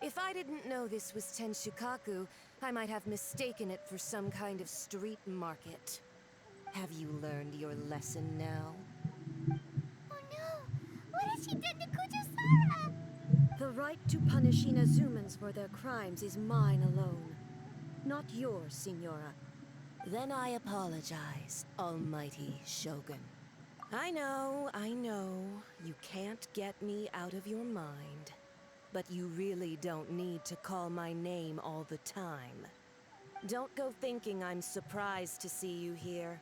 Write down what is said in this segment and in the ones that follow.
If I didn't know this was Tenshukaku, I might have mistaken it for some kind of street market. Have you learned your lesson now? Oh no! What has she done to Kujo-Sara? The right to punish Inazumans for their crimes is mine alone. Not yours, Signora. Then I apologize, Almighty Shogun. I know, you can't get me out of your mind. But you really don't need to call my name all the time. Don't go thinking I'm surprised to see you here.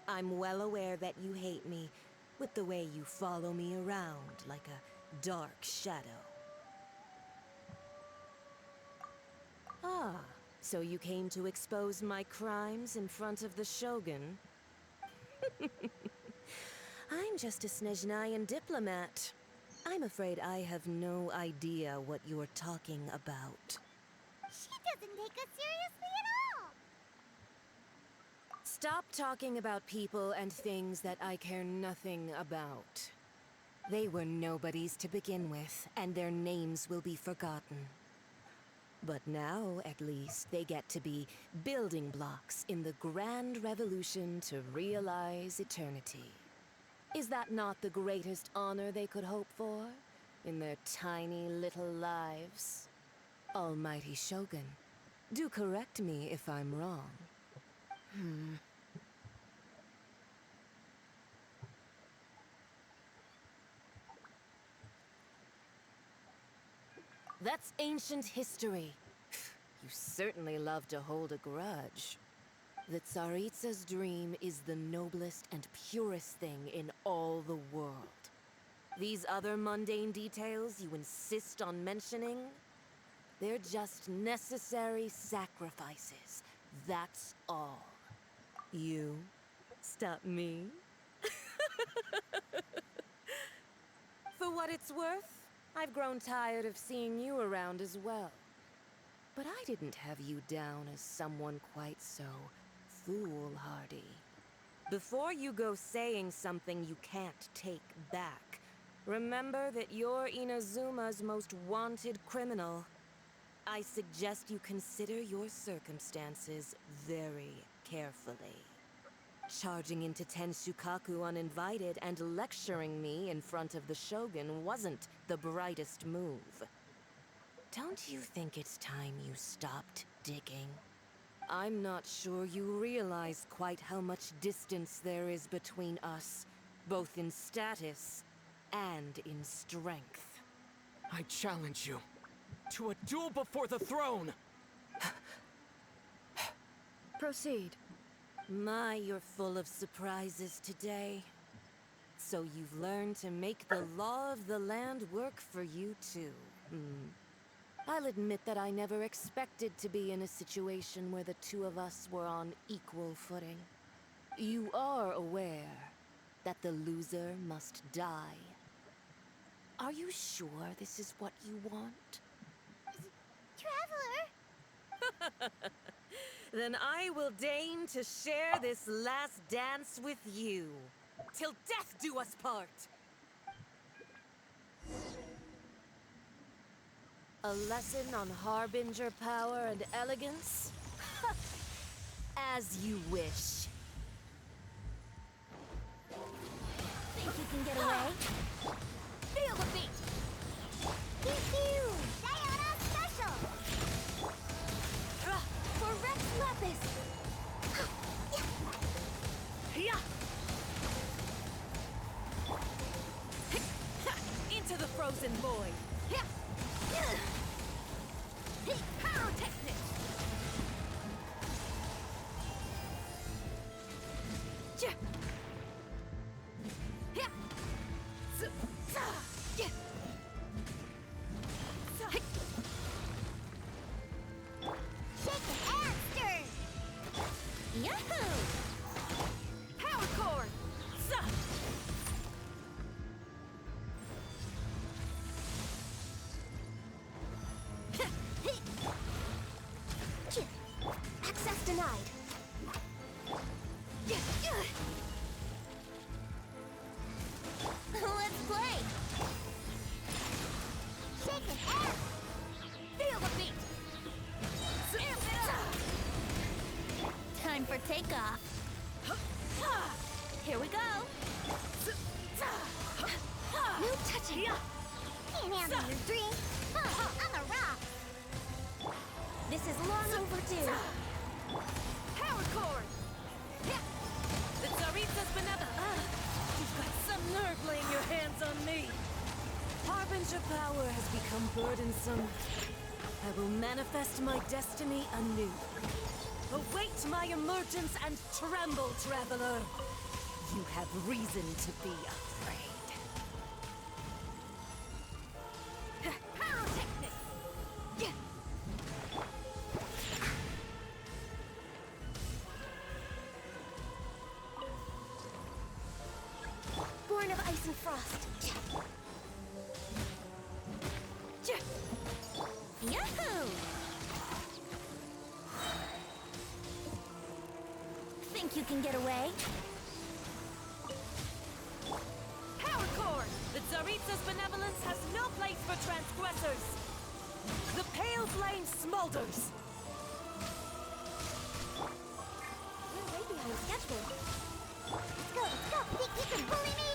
I'm well aware that you hate me, with the way you follow me around like a dark shadow. Ah, so you came to expose my crimes in front of the Shogun? I'm just a Snezhnayan diplomat. I'm afraid I have no idea what you're talking about. She doesn't take us seriously at all! Stop talking about people and things that I care nothing about. They were nobodies to begin with, and their names will be forgotten. But now, at least, they get to be building blocks in the grand revolution to realize eternity. Is that not the greatest honor they could hope for in their tiny little lives? Almighty Shogun, do correct me if I'm wrong. That's ancient history. You certainly love to hold a grudge. The Tsaritsa's dream is the noblest and purest thing in all the world. These other mundane details you insist on mentioning, they're just necessary sacrifices. That's all. You stop me? For what it's worth, I've grown tired of seeing you around as well. But I didn't have you down as someone quite so foolhardy. Before you go saying something you can't take back, remember that you're Inazuma's most wanted criminal. I suggest you consider your circumstances very carefully. Charging into Tenshukaku uninvited and lecturing me in front of the Shogun wasn't the brightest move. Don't you think it's time you stopped digging? I'm not sure you realize quite how much distance there is between us, both in status and in strength. I challenge you to a duel before the throne! Proceed. My, you're full of surprises today. So you've learned to make the law of the land work for you too, I'll admit that I never expected to be in a situation where the two of us were on equal footing. You are aware that the loser must die. Are you sure this is what you want? Traveler! Then I will deign to share this last dance with you. Till death do us part! A lesson on Harbinger power and elegance? As you wish. Think you can get away? Feel the beat! Pew-pew! Sayonara special! For Rex Lapis! Into the frozen void! Pyrotechnic! takeoff. Here we go. No touching. Can't handle your drink. I'm a rock. This is long overdue. Power chord! The Tsaritsa's benevolent. You've got some nerve laying your hands on me. Harbinger power has become burdensome. I will manifest my destiny anew. Await my emergence and tremble, traveler. You have reason to be afraid. Pyrotechnics! Born of ice and frost. Yahoo! Think you can get away? Power chord! The Tsaritsa's benevolence has no place for transgressors. The pale flame smolders. We're way behind schedule. Let's go! Think you can bully me?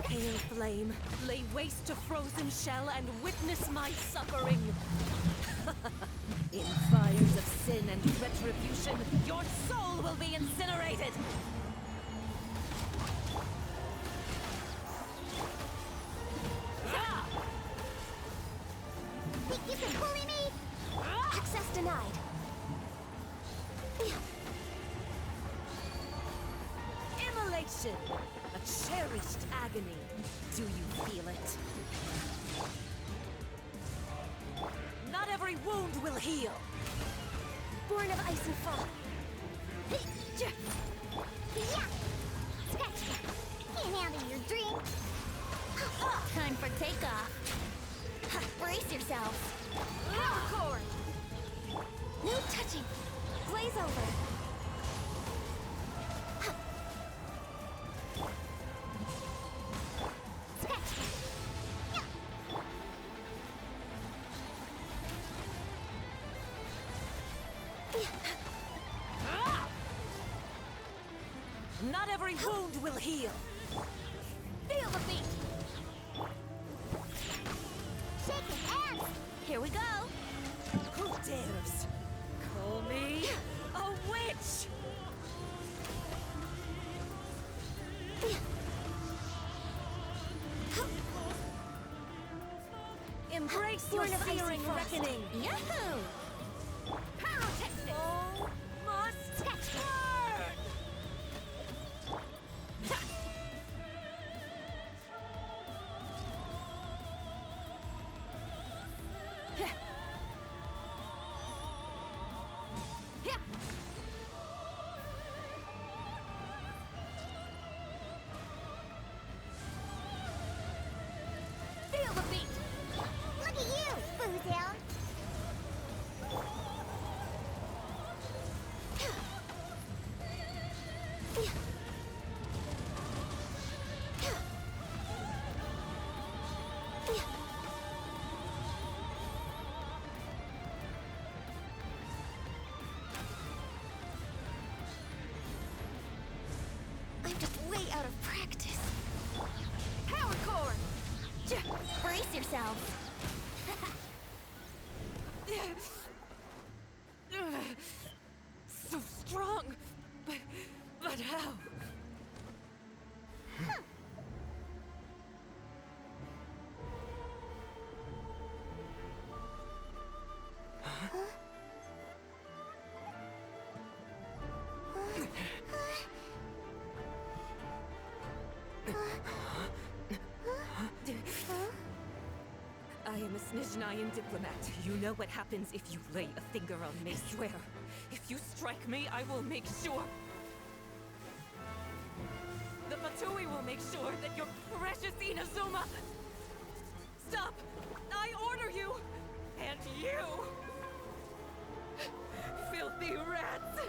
Pale flame, lay waste to frozen shell and witness my suffering. In fires of sin and retribution, your soul will be incinerated. Think you can bully me? Access denied. Immolation! A cherished agony. Do you feel it? Not every wound will heal. Born of ice and frost. Yeah! Scratch! Can't handle your drink. Time for takeoff. Brace yourself. Power chord! No touching. Blaze over. Scratch! Yeah. Not every wound will heal. Feel the beat. Shaking hands. Here we go. Who dares call me a witch? Embrace your Born of ice and searing frost. reckoning. Yahoo! Pyrotechnics! All must Scratch. burn! Feel the beat. Look at you, Boozound. I'm just way out of practice. Power chord! Brace yourself. So strong, but how? I am a Snizhnayan diplomat. You know what happens if you lay a finger on me. I swear, if you strike me, I will make sure. Matsui will make sure that your precious Inazuma... Stop! I order you! And you! Filthy rats!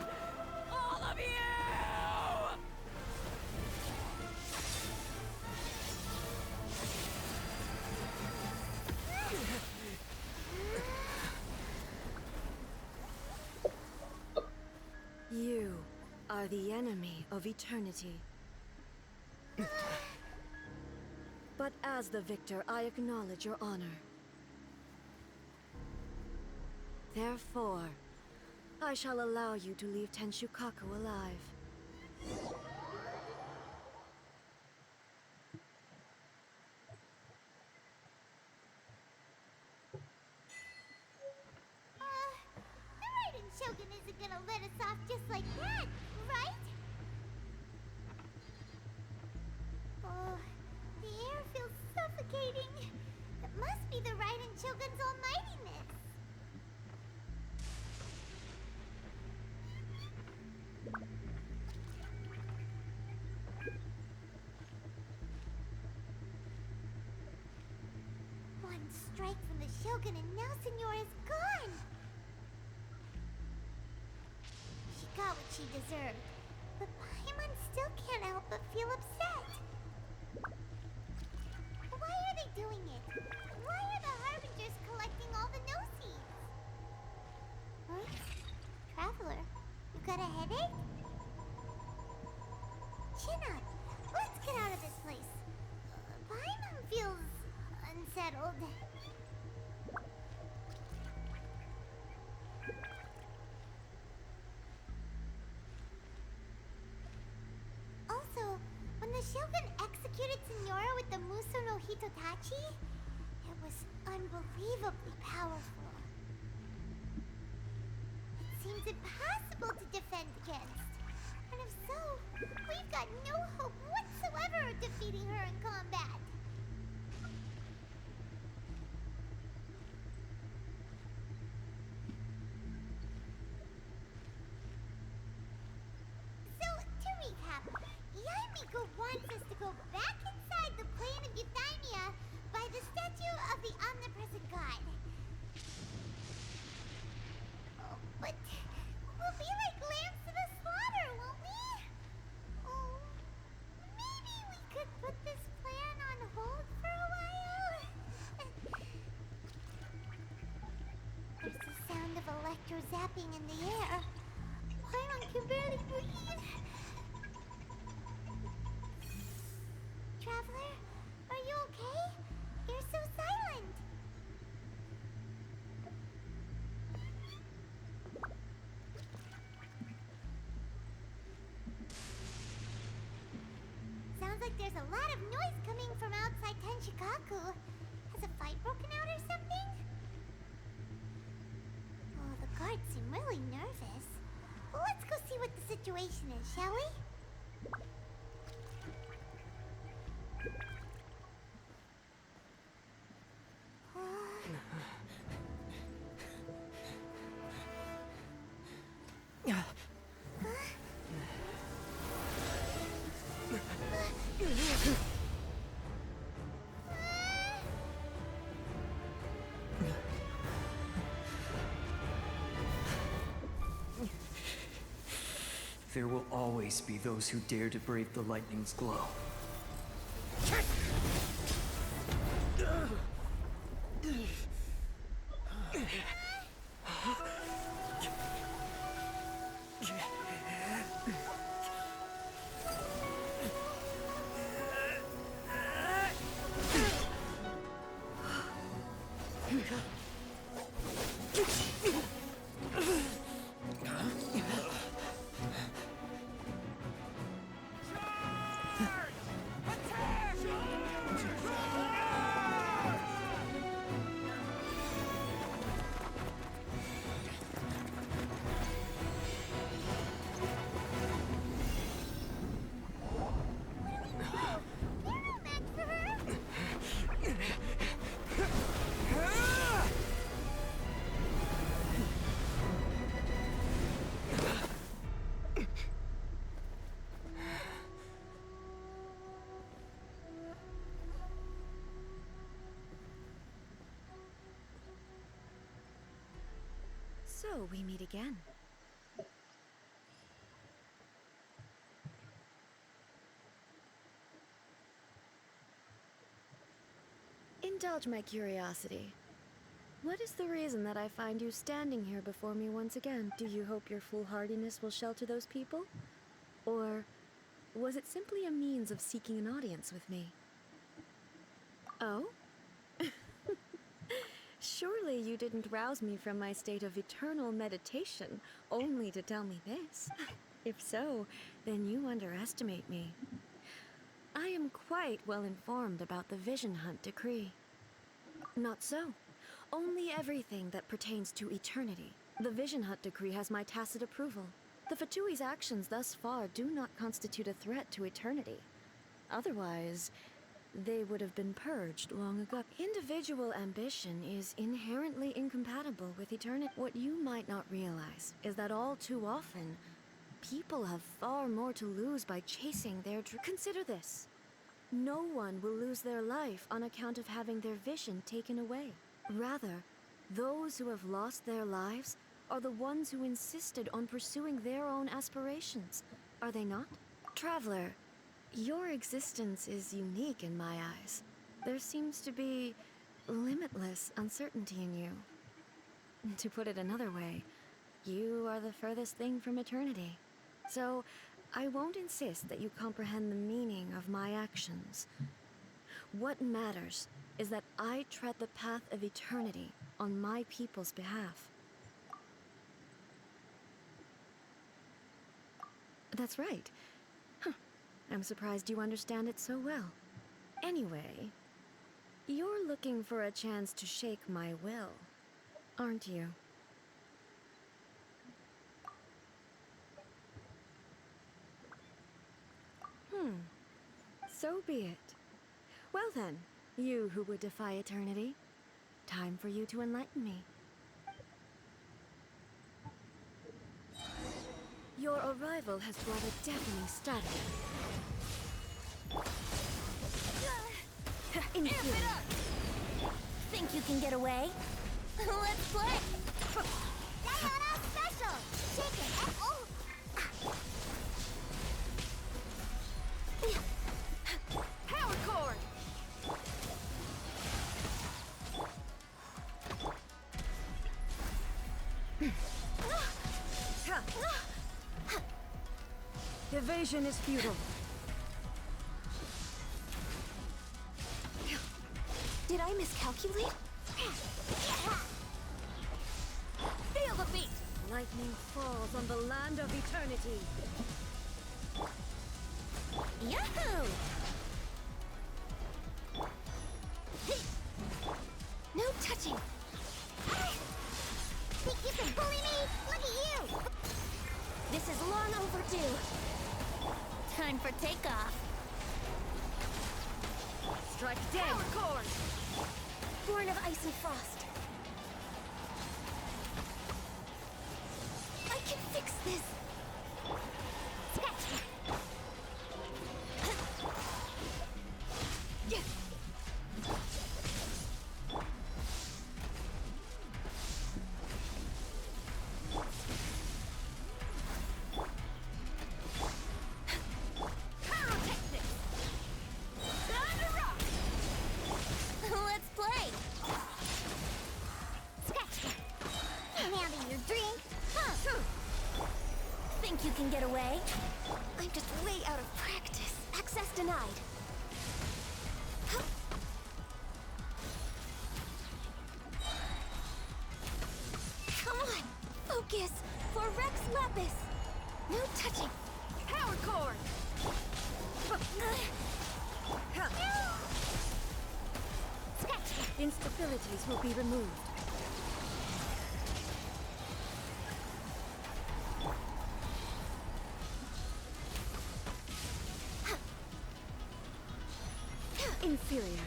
All of you! You are the enemy of eternity. But as the victor, I acknowledge your honor. Therefore, I shall allow you to leave Tenshukaku alive. The Raiden Shogun isn't gonna let us off just like that, right? Oh, the air feels suffocating. It must be the Raiden Shogun's almightiness. One strike from the Shogun and now Signora's gone. She got what she deserved, but Paimon still can't help but feel upset. Why are they doing it? Why are the Harbingers collecting all the no-seeds? Huh? Traveler, you got a headache? Chin up. Let's get out of this place. Paimon feels unsettled. Also, when the Shogun executed Signora with the Muso no Hitotachi, it was unbelievably powerful. It seems impossible to defend against. And if so, we've got no hope whatsoever of defeating her in combat. So, to recap, Yae Miko wants us to go back inside the plane of Euthymia by the statue of the omnipresent god. Oh, but we'll be like lambs to the slaughter, won't we? Oh, maybe we could put this plan on hold for a while? There's the sound of electro-zapping in the air. Paimon can barely breathe. Traveler, are you okay? You're so silent. Sounds like there's a lot of noise coming from outside Tenshukaku. Has a fight broken out or something? Oh, the guards seem really nervous. Well, let's go see what the situation is, shall we? There will always be those who dare to brave the lightning's glow. So we meet again. Indulge my curiosity. What is the reason that I find you standing here before me once again? Do you hope your foolhardiness will shelter those people? Or was it simply a means of seeking an audience with me? Oh? Surely you didn't rouse me from my state of eternal meditation only to tell me this. If so, then you underestimate me. I am quite well informed about the Vision Hunt decree. Not so. Only everything that pertains to eternity. The Vision Hunt decree has my tacit approval. The Fatui's actions thus far do not constitute a threat to eternity. Otherwise, they would have been purged long ago. Individual ambition is inherently incompatible with eternity. What you might not realize is that all too often, people have far more to lose by chasing their dreams. Consider this. No one will lose their life on account of having their vision taken away. Rather, those who have lost their lives are the ones who insisted on pursuing their own aspirations. Are they not? Traveler, your existence is unique in my eyes. There seems to be limitless uncertainty in you. To put it another way, you are the furthest thing from eternity. So, I won't insist that you comprehend the meaning of my actions. What matters is that I tread the path of eternity on my people's behalf. That's right. Huh. I'm surprised you understand it so well. Anyway, you're looking for a chance to shake my will, aren't you? So be it. Well then, you who would defy eternity, time for you to enlighten me. Your arrival has brought a deafening stutter. Amp it up! Think you can get away? Let's play! Sayonara special! Shake it and oh! Power cord! Evasion is futile. Did I miscalculate? Feel the beat! Lightning falls on the land of eternity. Yahoo! No touching! Think you can bully me? Look at you! This is long overdue. Time for takeoff. Strike dead! Power cord! Born of ice and frost. I can fix this! Scratch! Think you can get away? I'm just way out of practice. Access denied. Huh? Come on! Focus! For Rex Lapis! No touching! Power cord! Instabilities will be removed. Inferior.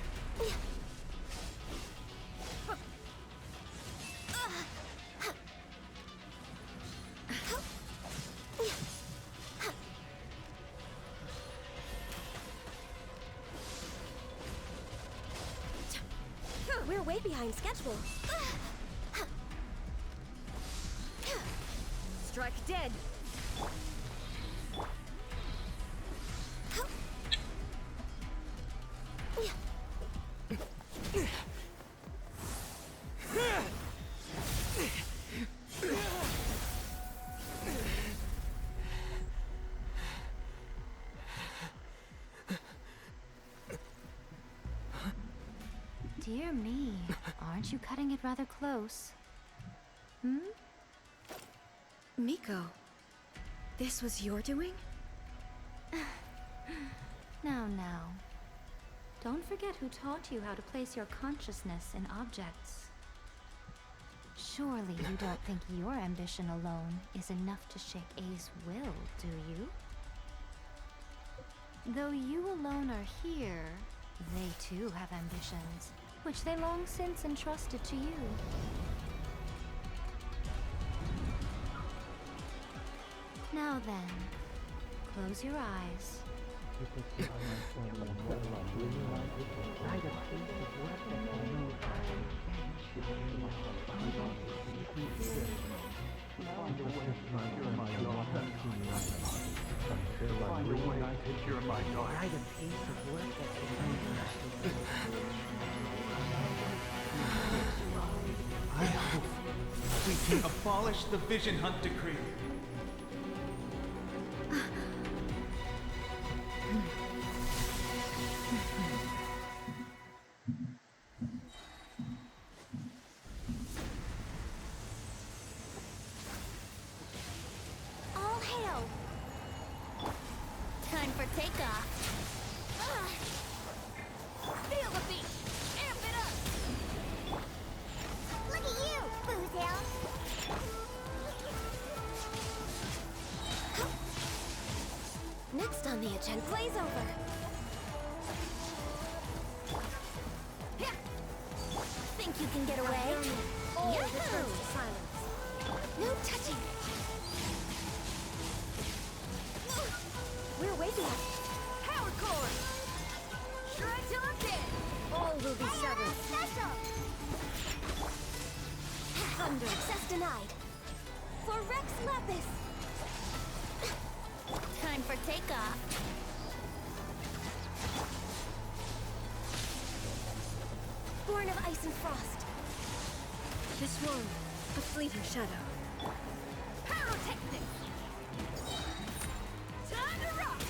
We're way behind schedule. dead. Dear me, aren't you cutting it rather close? Hmm? Miko, this was your doing? Now. Don't forget who taught you how to place your consciousness in objects. Surely you don't think your ambition alone is enough to shake A's will, do you? Though you alone are here, they too have ambitions, which they long since entrusted to you. Now then, close your eyes. I hope we can abolish the Vision Hunt Decree. All hail! Time for takeoff. Feel the beat! Amp it up! Look at you, Boozle! Next on the agenda, Blaze over. Think you can get away? Yahoo! No touching. We're way behind. Power core! Shred till I'm dead! All will be severed. Special! Thunder. Access denied. For Rex Lapis! Time for takeoff. Born of ice and frost. This one, a fleeting shadow. Pyrotechnics! Time to rock!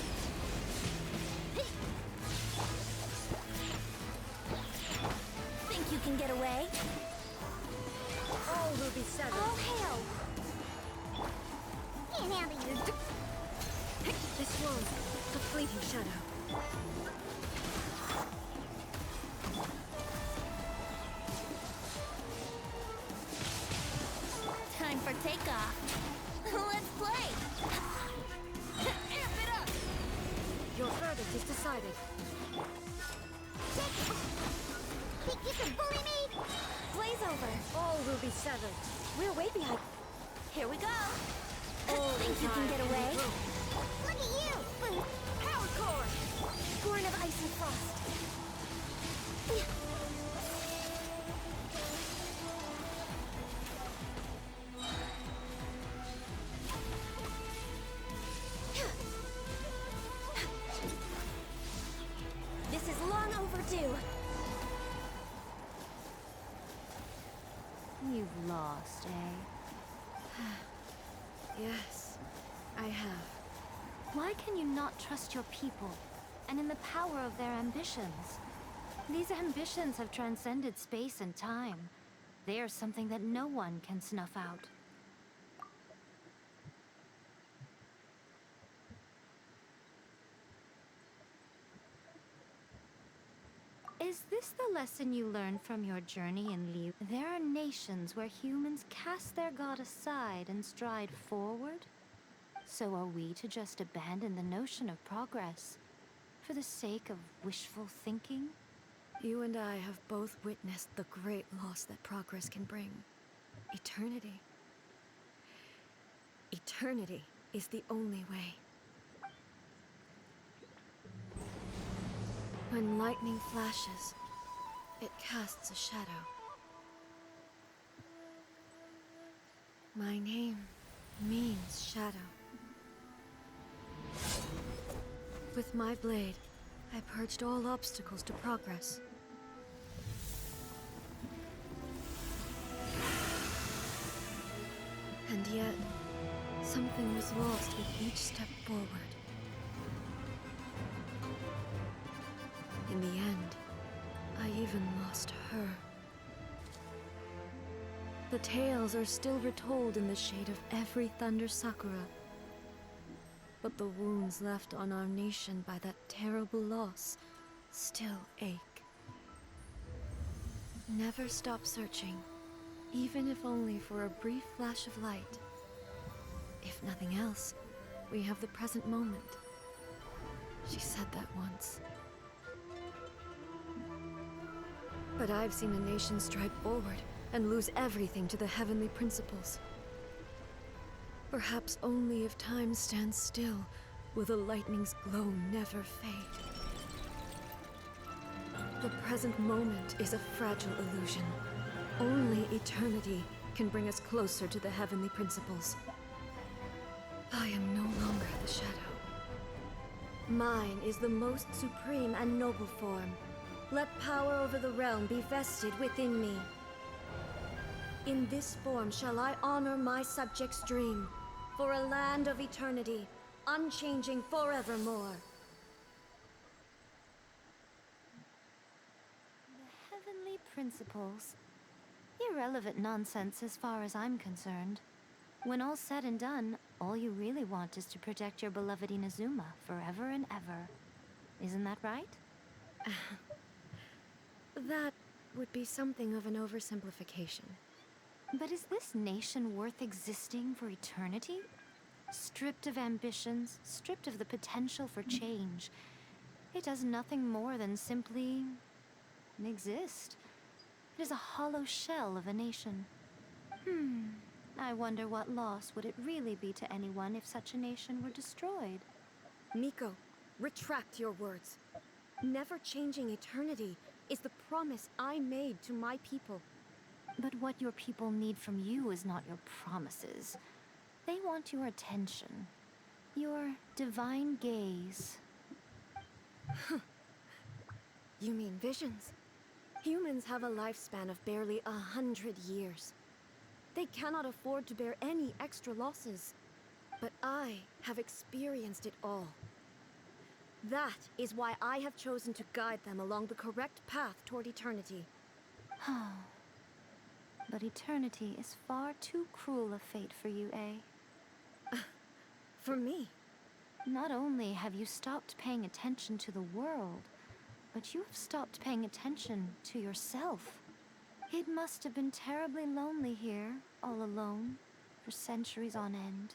Think you can get away? All will be severed. All hail! Can't handle you. This one, a fleeting shadow. Time for takeoff. Let's play! Amp it up! Your verdict is decided. Think you can bully me? Blaze over. All will be severed. We're way behind. Here we go! All Think you can get away? Look at you! Power core! Born of ice and frost. This is long overdue. You've lost, eh? Yes, I have. Why can you not trust your people, and in the power of their ambitions? These ambitions have transcended space and time. They are something that no one can snuff out. Is this the lesson you learned from your journey in Liu? There are nations where humans cast their god aside and stride forward. So are we to just abandon the notion of progress for the sake of wishful thinking? You and I have both witnessed the great loss that progress can bring. Eternity. Eternity is the only way. When lightning flashes, it casts a shadow. My name means shadow. With my blade, I purged all obstacles to progress. And yet, something was lost with each step forward. In the end, I even lost her. The tales are still retold in the shade of every Thunder Sakura. But the wounds left on our nation by that terrible loss still ache. Never stop searching, even if only for a brief flash of light. If nothing else, we have the present moment. She said that once. But I've seen a nation stride forward and lose everything to the heavenly principles. Perhaps only if time stands still will the lightning's glow never fade. The present moment is a fragile illusion. Only eternity can bring us closer to the heavenly principles. I am no longer the shadow. Mine is the most supreme and noble form. Let power over the realm be vested within me. In this form shall I honor my subjects' dream, for a land of eternity, unchanging forevermore. The heavenly principles. Irrelevant nonsense as far as I'm concerned. When all's said and done, all you really want is to protect your beloved Inazuma forever and ever. Isn't that right? That would be something of an oversimplification. But is this nation worth existing for eternity? Stripped of ambitions, stripped of the potential for change. It does nothing more than simply exist. It is a hollow shell of a nation. I wonder what loss would it really be to anyone if such a nation were destroyed? Miko, retract your words. Never changing eternity is the promise I made to my people. But what your people need from you is not your promises. They want your attention. Your divine gaze. You mean visions? Humans have a lifespan of barely 100 years. They cannot afford to bear any extra losses. But I have experienced it all. That is why I have chosen to guide them along the correct path toward eternity. But eternity is far too cruel a fate for you, eh? For me? Not only have you stopped paying attention to the world, but you have stopped paying attention to yourself. It must have been terribly lonely here, all alone, for centuries on end.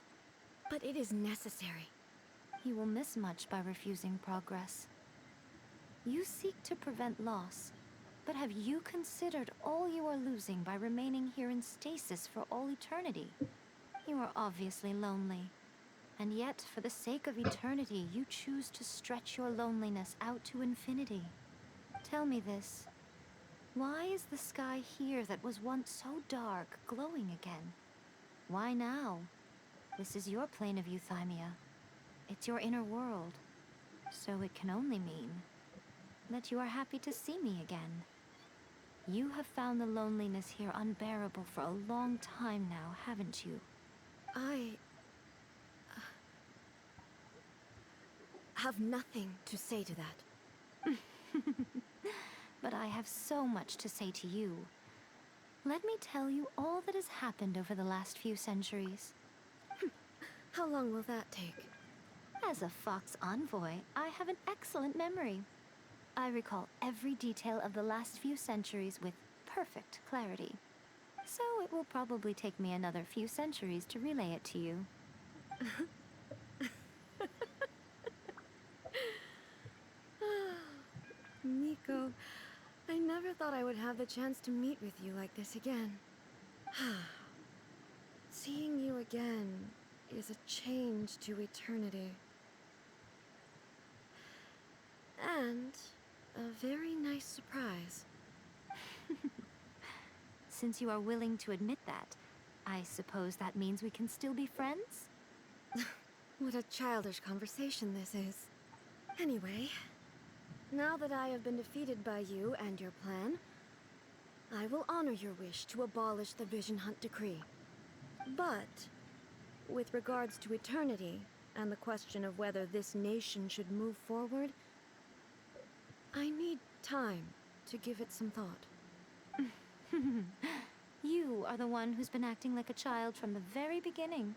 But it is necessary. You will miss much by refusing progress. You seek to prevent loss, but have you considered all you are losing by remaining here in stasis for all eternity? You are obviously lonely, and yet for the sake of eternity, you choose to stretch your loneliness out to infinity. Tell me this. Why is the sky here that was once so dark glowing again? Why now? This is your plane of euthymia. It's your inner world. So it can only mean that you are happy to see me again. You have found the loneliness here unbearable for a long time now, haven't you? I have nothing to say to that. But I have so much to say to you. Let me tell you all that has happened over the last few centuries. How long will that take? As a Fox envoy, I have an excellent memory. I recall every detail of the last few centuries with perfect clarity. So it will probably take me another few centuries to relay it to you. Miko, I never thought I would have the chance to meet with you like this again. Seeing you again is a change to eternity. And a very nice surprise. Since you are willing to admit that, I suppose that means we can still be friends? What a childish conversation this is. Anyway, now that I have been defeated by you and your plan, I will honor your wish to abolish the Vision Hunt Decree. But, with regards to eternity, and the question of whether this nation should move forward, I need time to give it some thought. You are the one who's been acting like a child from the very beginning.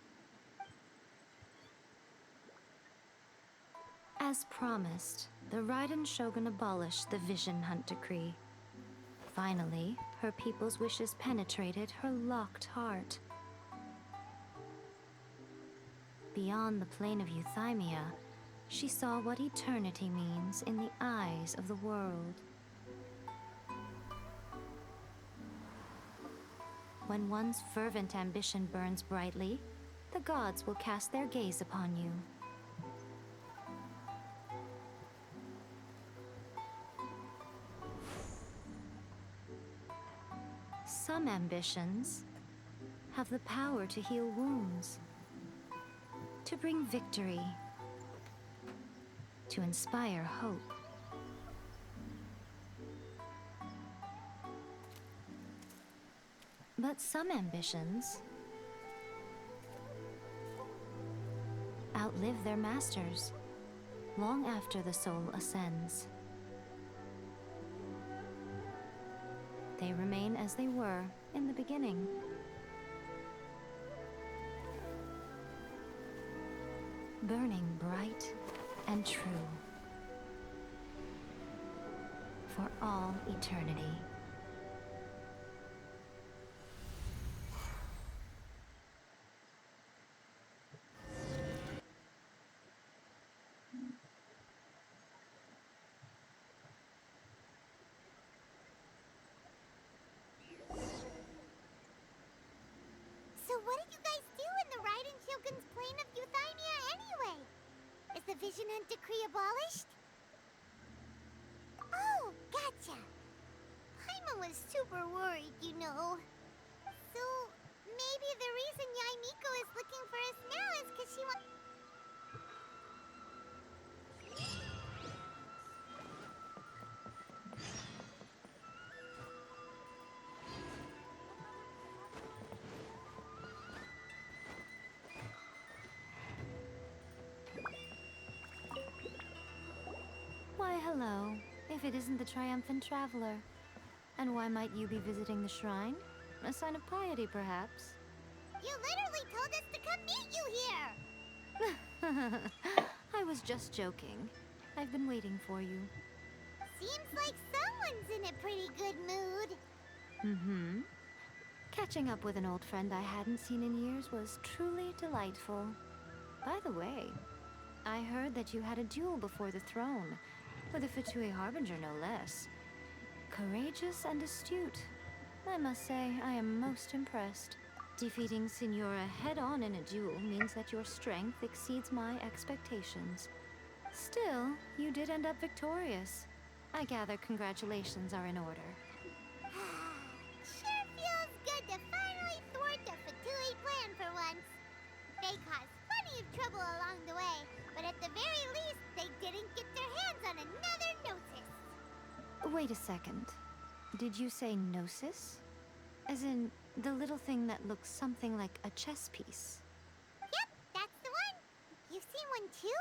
As promised, the Raiden Shogun abolished the Vision Hunt Decree. Finally, her people's wishes penetrated her locked heart. Beyond the plane of euthymia, she saw what eternity means in the eyes of the world. When one's fervent ambition burns brightly, the gods will cast their gaze upon you. Some ambitions have the power to heal wounds, to bring victory, to inspire hope. But some ambitions outlive their masters long after the soul ascends. They remain as they were in the beginning. Burning bright and true for all eternity. So what did you guys do in the Raiden Shogun's plane of euthymia anyway? Is the Vision Hunt Decree abolished? Oh, gotcha. Paimon was super worried, you know. So maybe the reason Yae Miko is looking for us now is because she wants... Why, hello, if it isn't the triumphant traveler. And why might you be visiting the shrine? A sign of piety, perhaps? You literally told us to come meet you here! I was just joking. I've been waiting for you. Seems like someone's in a pretty good mood. Mm-hmm. Catching up with an old friend I hadn't seen in years was truly delightful. By the way, I heard that you had a duel before the throne, with a Fatui Harbinger no less. Courageous and astute. I must say, I am most impressed. Defeating Signora head-on in a duel means that your strength exceeds my expectations. Still, you did end up victorious. I gather congratulations are in order. Sure feels good to finally thwart the Fatui plan for once. They caused plenty of trouble along the way, but at the very least, they didn't get their hands on another Gnosis. Wait a second. Did you say Gnosis? As in, the little thing that looks something like a chess piece? Yep, that's the one. You've seen one too?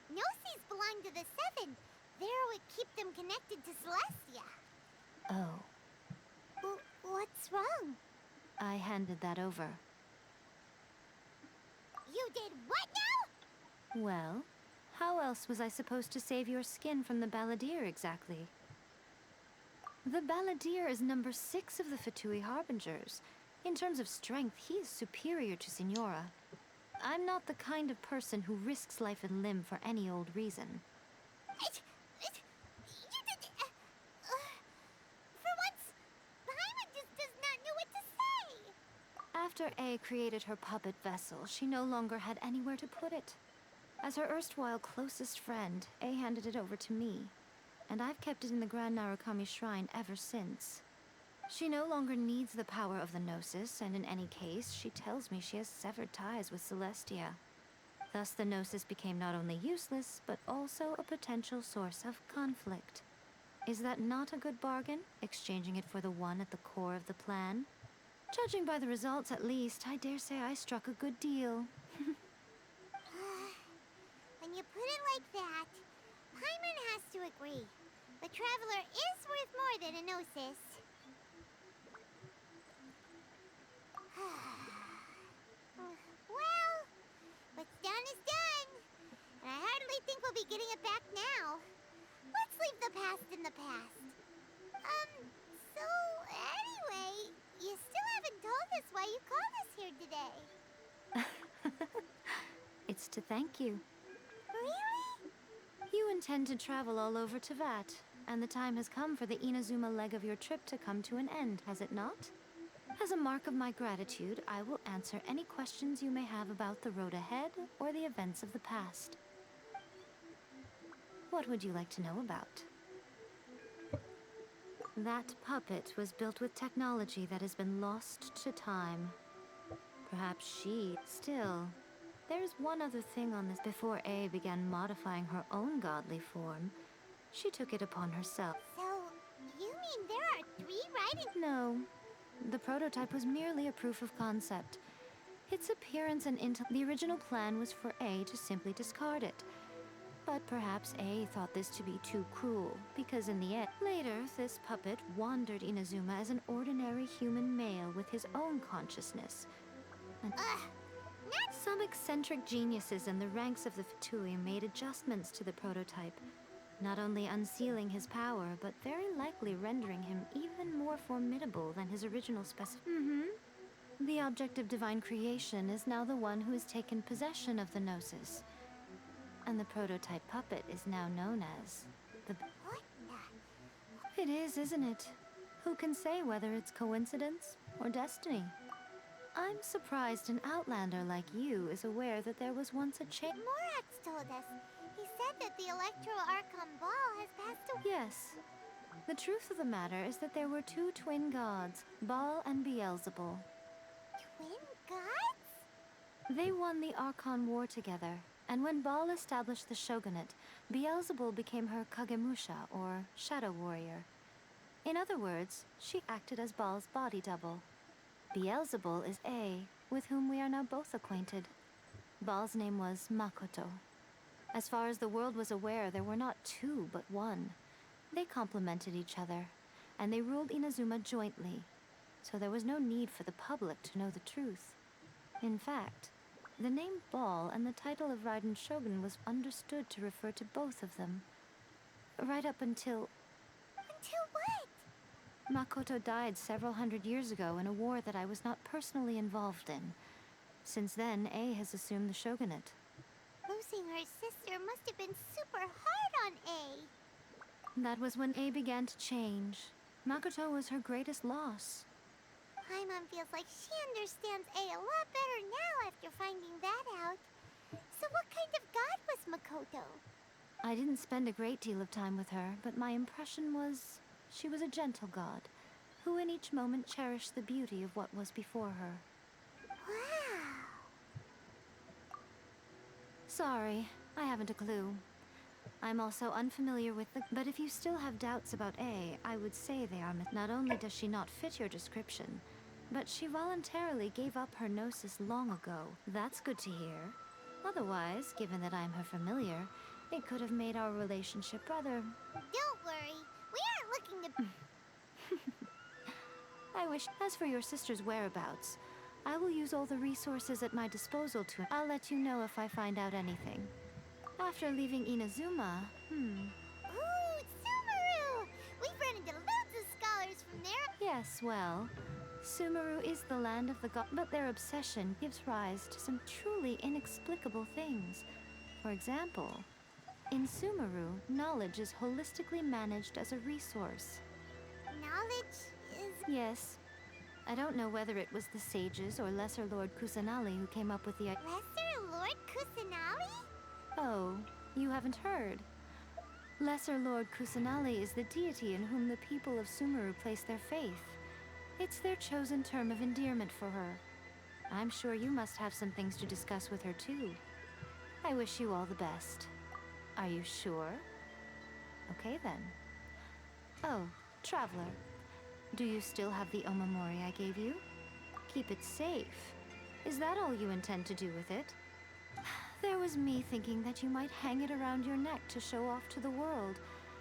Gnosis belong to the Seven. They're what keep them connected to Celestia. Oh, What's wrong? I handed that over. You did what now? Well, how else was I supposed to save your skin from the Balladeer exactly? The Balladeer is number 6 of the Fatui Harbingers. In terms of strength, he is superior to Signora. I'm not the kind of person who risks life and limb for any old reason. For once, Paimon just does not know what to say. After A created her puppet vessel, she no longer had anywhere to put it. As her erstwhile closest friend, A handed it over to me, and I've kept it in the Grand Narukami Shrine ever since. She no longer needs the power of the Gnosis, and in any case, she tells me she has severed ties with Celestia. Thus, the Gnosis became not only useless, but also a potential source of conflict. Is that not a good bargain, exchanging it for the one at the core of the plan? Judging by the results, at least, I dare say I struck a good deal. When you put it like that, Paimon has to agree. The Traveler is worth more than a Gnosis. Well, what's done is done. And I hardly think we'll be getting it back now. Let's leave the past in the past. So anyway, you still haven't told us why you called us here today. It's to thank you. Really? You intend to travel all over Teyvat, and the time has come for the Inazuma leg of your trip to come to an end, has it not? As a mark of my gratitude, I will answer any questions you may have about the road ahead or the events of the past. What would you like to know about? That puppet was built with technology that has been lost to time. Perhaps still, there's one other thing on this. Before A began modifying her own godly form, she took it upon herself. So, you mean there are 3 Raiden? No, the prototype was merely a proof of concept. Its appearance and the original plan was for A to simply discard it. But perhaps A thought this to be too cruel, because in the end, later, this puppet wandered Inazuma as an ordinary human male with his own consciousness. And some eccentric geniuses in the ranks of the Fatui made adjustments to the prototype, not only unsealing his power, but very likely rendering him even more formidable than his original The object of divine creation is now the one who has taken possession of the Gnosis. And the prototype puppet is now known as the... What the... It is, isn't it? Who can say whether it's coincidence or destiny? I'm surprised an outlander like you is aware that there was once a change. Morax told us. He said that the Electro Archon Baal has passed away. Yes. The truth of the matter is that there were 2 twin gods, Baal and Beelzebul. Twin gods? They won the Archon War together, and when Baal established the shogunate, Beelzebul became her Kagemusha, or shadow warrior. In other words, she acted as Baal's body double. Beelzebul is A, with whom we are now both acquainted. Baal's name was Makoto. As far as the world was aware, there were not 2, but 1. They complemented each other, and they ruled Inazuma jointly, so there was no need for the public to know the truth. In fact, the name Baal and the title of Raiden Shogun was understood to refer to both of them. Right up until... Until what? Makoto died several hundred years ago in a war that I was not personally involved in. Since then, A has assumed the shogunate. Losing her sister must have been super hard on A. That was when A began to change. Makoto was her greatest loss. Paimon feels like she understands A a lot better now after finding that out. So what kind of god was Makoto? I didn't spend a great deal of time with her, but my impression was she was a gentle god, who in each moment cherished the beauty of what was before her. Wow. Sorry, I haven't a clue. I'm also unfamiliar with the... But if you still have doubts about A, I would say they are... Not only does she not fit your description, but she voluntarily gave up her gnosis long ago. That's good to hear. Otherwise, given that I'm her familiar, it could have made our relationship rather... Don't worry. We aren't looking to... I wish... As for your sister's whereabouts, I will use all the resources at my disposal to... I'll let you know if I find out anything. After leaving Inazuma, Ooh, Sumeru! We've run into loads of scholars from there. Yes, well, Sumeru is the land of the god, but their obsession gives rise to some truly inexplicable things. For example, in Sumeru, knowledge is holistically managed as a resource. Knowledge is... Yes. I don't know whether it was the sages or Lesser Lord Kusanali who came up with the... Lesser Lord Kusanali? Oh, you haven't heard. Lesser Lord Kusanali is the deity in whom the people of Sumeru place their faith. It's their chosen term of endearment for her. I'm sure you must have some things to discuss with her, too. I wish you all the best. Are you sure? Okay, then. Oh, Traveler. Do you still have the omamori I gave you? Keep it safe. Is that all you intend to do with it? There was me thinking that you might hang it around your neck to show off to the world,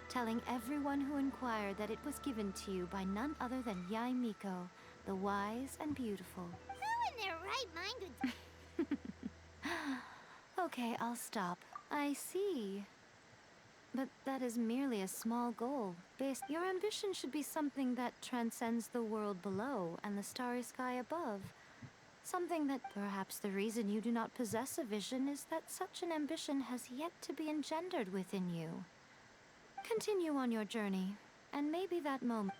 telling everyone who inquired that it was given to you by none other than Yae Miko, the wise and beautiful. Who in their right mind would... Okay, I'll stop. I see. But that is merely a small goal. Your ambition should be something that transcends the world below and the starry sky above. Something that perhaps the reason you do not possess a vision is that such an ambition has yet to be engendered within you. Continue on your journey, and maybe that moment...